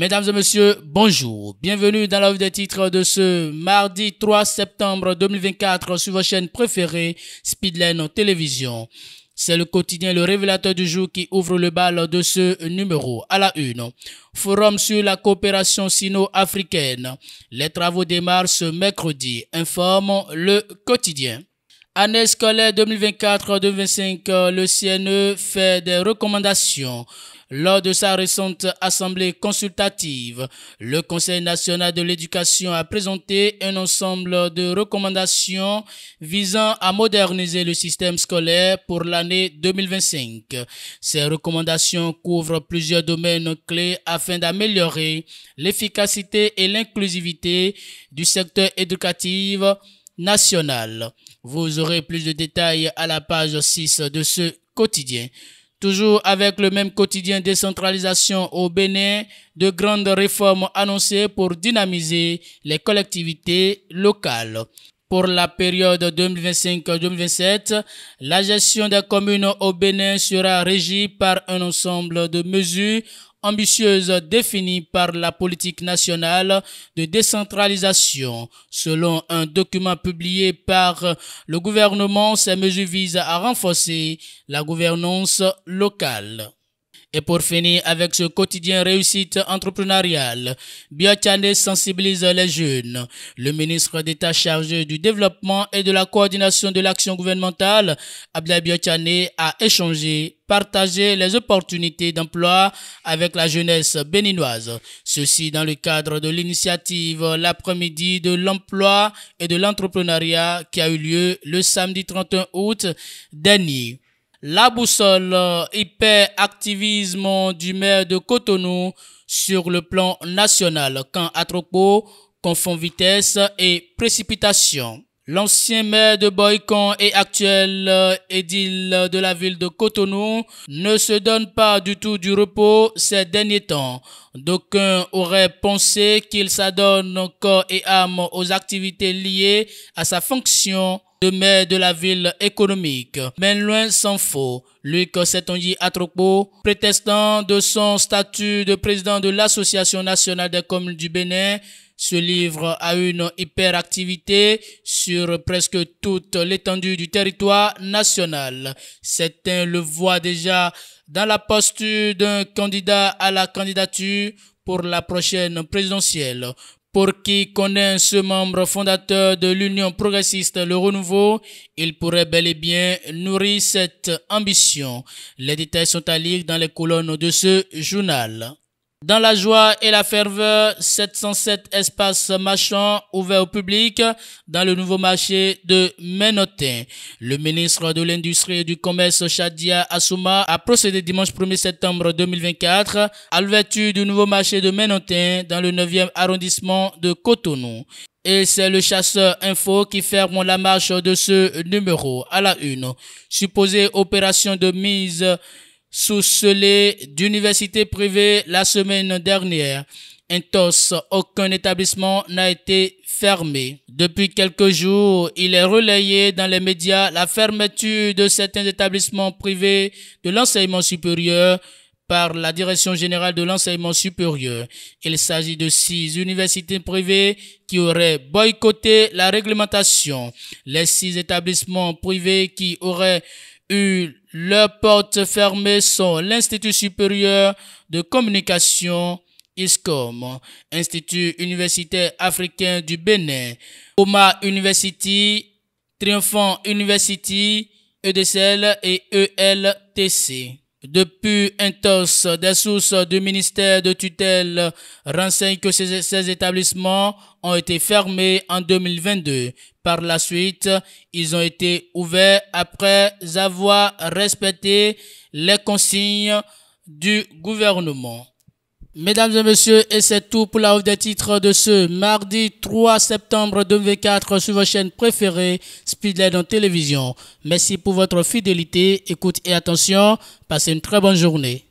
Mesdames et messieurs, bonjour. Bienvenue dans la revue des titres de ce mardi 3 septembre 2024 sur votre chaîne préférée, Speedline Télévision. C'est le quotidien Le Révélateur du jour qui ouvre le bal de ce numéro. À la une, forum sur la coopération sino-africaine. Les travaux démarrent ce mercredi, informe le quotidien. Année scolaire 2024-2025, le CNE fait des recommandations. Lors de sa récente assemblée consultative, le Conseil national de l'éducation a présenté un ensemble de recommandations visant à moderniser le système scolaire pour l'année 2025. Ces recommandations couvrent plusieurs domaines clés afin d'améliorer l'efficacité et l'inclusivité du secteur éducatif national. Vous aurez plus de détails à la page 6 de ce quotidien. Toujours avec le même quotidien, décentralisation au Bénin, de grandes réformes annoncées pour dynamiser les collectivités locales. Pour la période 2025-2027, la gestion des communes au Bénin sera régie par un ensemble de mesures ambitieuse définie par la politique nationale de décentralisation. Selon un document publié par le gouvernement, ces mesures visent à renforcer la gouvernance locale. Et pour finir avec ce quotidien réussite entrepreneuriale, Biotchane sensibilise les jeunes. Le ministre d'État chargé du développement et de la coordination de l'action gouvernementale, Abdoulaye Biotchane, a échangé, partagé les opportunités d'emploi avec la jeunesse béninoise. Ceci dans le cadre de l'initiative l'après-midi de l'emploi et de l'entrepreneuriat qui a eu lieu le samedi 31 août dernier. La boussole hyperactivisme du maire de Cotonou sur le plan national, quand Atropo confond vitesse et précipitation. L'ancien maire de Boycon et actuel édile de la ville de Cotonou ne se donne pas du tout du repos ces derniers temps. D'aucuns auraient pensé qu'il s'adonne corps et âme aux activités liées à sa fonction de maire de la ville économique. Mais loin s'en faut, Luc Setonji Atropo, prétextant de son statut de président de l'Association nationale des communes du Bénin, se livre à une hyperactivité sur presque toute l'étendue du territoire national. Certains le voient déjà dans la posture d'un candidat à la candidature pour la prochaine présidentielle. Pour qui connaît ce membre fondateur de l'Union progressiste Le Renouveau, il pourrait bel et bien nourrir cette ambition. Les détails sont à lire dans les colonnes de ce journal. Dans la joie et la ferveur, 707 espaces marchands ouverts au public dans le nouveau marché de Ménotin. Le ministre de l'Industrie et du Commerce, Shadia Assouma, a procédé dimanche 1er septembre 2024 à l'ouverture du nouveau marché de Ménotin dans le 9e arrondissement de Cotonou. Et c'est le Chasseur Info qui ferme la marche de ce numéro. À la une, supposée opération de mise sous scellé d'université privée la semaine dernière. Intos, aucun établissement n'a été fermé. Depuis quelques jours, il est relayé dans les médias la fermeture de certains établissements privés de l'enseignement supérieur par la Direction générale de l'enseignement supérieur. Il s'agit de 6 universités privées qui auraient boycotté la réglementation. Les 6 établissements privés qui auraient eu leurs portes fermées sont l'Institut supérieur de communication, ISCOM, Institut universitaire africain du Bénin, Oma University, Triomphant University, EDCL et ELTC. Depuis Intos, des sources du ministère de tutelle renseignent que ces établissements ont été fermés en 2022. Par la suite, ils ont été ouverts après avoir respecté les consignes du gouvernement. Mesdames et messieurs, et c'est tout pour la revue des titres de ce mardi 3 septembre 2024 sur votre chaîne préférée, Speedline Télévision. Merci pour votre fidélité, écoute et attention. Passez une très bonne journée.